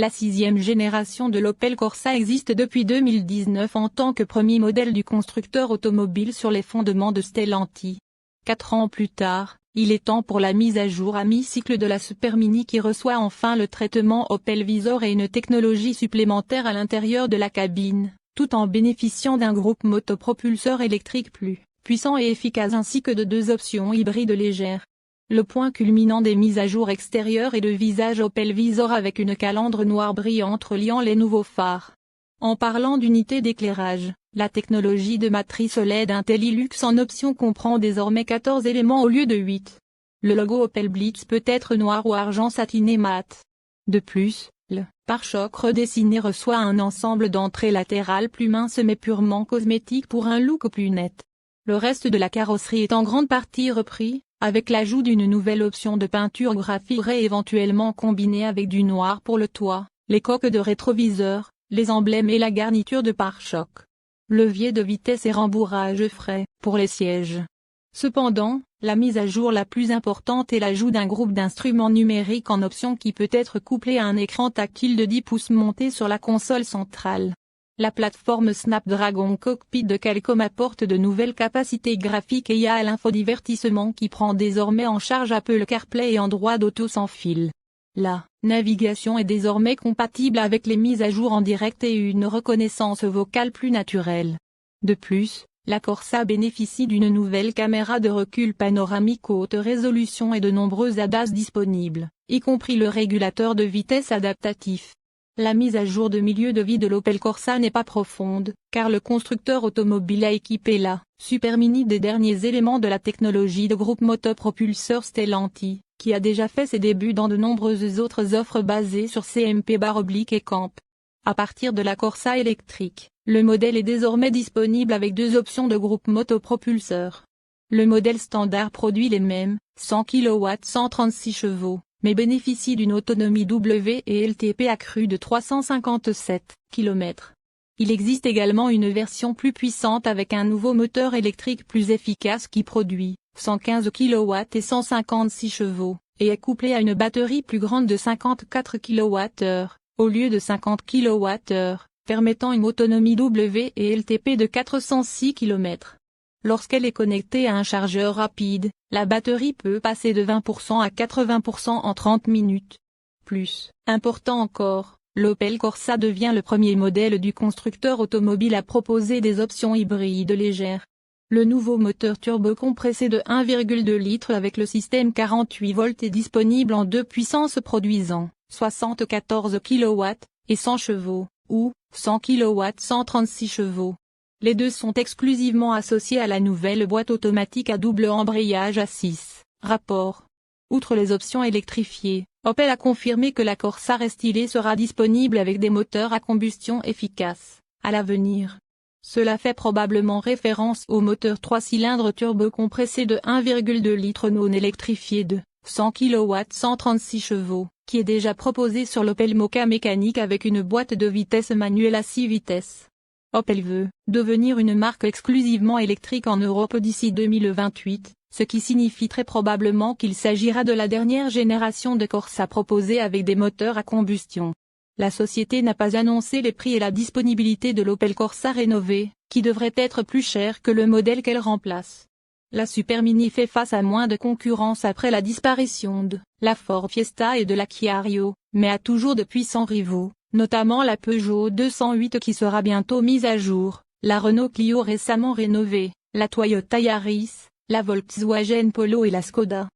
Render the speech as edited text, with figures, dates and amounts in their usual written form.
La sixième génération de l'Opel Corsa existe depuis 2019 en tant que premier modèle du constructeur automobile sur les fondements de Stellantis. 4 ans plus tard, il est temps pour la mise à jour à mi-cycle de la Super Mini qui reçoit enfin le traitement Opel Vizor et une technologie supplémentaire à l'intérieur de la cabine, tout en bénéficiant d'un groupe motopropulseur électrique plus puissant et efficace ainsi que de 2 options hybrides légères. Le point culminant des mises à jour extérieures est le visage Opel Vizor avec une calandre noire brillante reliant les nouveaux phares. En parlant d'unité d'éclairage, la technologie de matrice LED IntelliLux en option comprend désormais 14 éléments au lieu de 8. Le logo Opel Blitz peut être noir ou argent satiné mat. De plus, le pare-choc redessiné reçoit un ensemble d'entrées latérales plus minces mais purement cosmétiques pour un look plus net. Le reste de la carrosserie est en grande partie repris, avec l'ajout d'une nouvelle option de peinture graphique éventuellement combinée avec du noir pour le toit, les coques de rétroviseur, les emblèmes et la garniture de pare-choc. Levier de vitesse et rembourrage frais pour les sièges. Cependant, la mise à jour la plus importante est l'ajout d'un groupe d'instruments numériques en option qui peut être couplé à un écran tactile de 10 pouces monté sur la console centrale. La plateforme Snapdragon Cockpit de Qualcomm apporte de nouvelles capacités graphiques et IA à l'infodivertissement qui prend désormais en charge Apple CarPlay et Android Auto sans fil. La navigation est désormais compatible avec les mises à jour en direct et une reconnaissance vocale plus naturelle. De plus, la Corsa bénéficie d'une nouvelle caméra de recul panoramique haute résolution et de nombreuses ADAS disponibles, y compris le régulateur de vitesse adaptatif. La mise à jour de milieu de vie de l'Opel Corsa n'est pas profonde, car le constructeur automobile a équipé la Super Mini des derniers éléments de la technologie de groupe motopropulseur Stellantis, qui a déjà fait ses débuts dans de nombreuses autres offres basées sur CMP/et CAMP. À partir de la Corsa électrique, le modèle est désormais disponible avec 2 options de groupe motopropulseur. Le modèle standard produit les mêmes 100 kW 136 chevaux, mais bénéficie d'une autonomie WLTP accrue de 357 km. Il existe également une version plus puissante avec un nouveau moteur électrique plus efficace qui produit 115 kW et 156 chevaux, et est couplé à une batterie plus grande de 54 kWh, au lieu de 50 kWh, permettant une autonomie WLTP de 406 km. Lorsqu'elle est connectée à un chargeur rapide, la batterie peut passer de 20% à 80% en 30 minutes. Plus important encore, l'Opel Corsa devient le premier modèle du constructeur automobile à proposer des options hybrides légères. Le nouveau moteur turbo-compressé de 1,2 litres avec le système 48 volts est disponible en 2 puissances produisant 74 kW et 100 chevaux, ou 100 kW 136 chevaux. Les deux sont exclusivement associés à la nouvelle boîte automatique à double embrayage à 6 rapports. Outre les options électrifiées, Opel a confirmé que la Corsa restylée sera disponible avec des moteurs à combustion efficaces à l'avenir. Cela fait probablement référence au moteur 3 cylindres turbo-compressé de 1,2 litres non électrifié de 100 kW 136 chevaux, qui est déjà proposé sur l'Opel Mokka mécanique avec une boîte de vitesse manuelle à 6 vitesses. Opel veut devenir une marque exclusivement électrique en Europe d'ici 2028, ce qui signifie très probablement qu'il s'agira de la dernière génération de Corsa proposée avec des moteurs à combustion. La société n'a pas annoncé les prix et la disponibilité de l'Opel Corsa rénové, qui devrait être plus cher que le modèle qu'elle remplace. La Super Mini fait face à moins de concurrence après la disparition de la Ford Fiesta et de la Kia Rio, mais a toujours de puissants rivaux, notamment la Peugeot 208 qui sera bientôt mise à jour, la Renault Clio récemment rénovée, la Toyota Yaris, la Volkswagen Polo et la Skoda.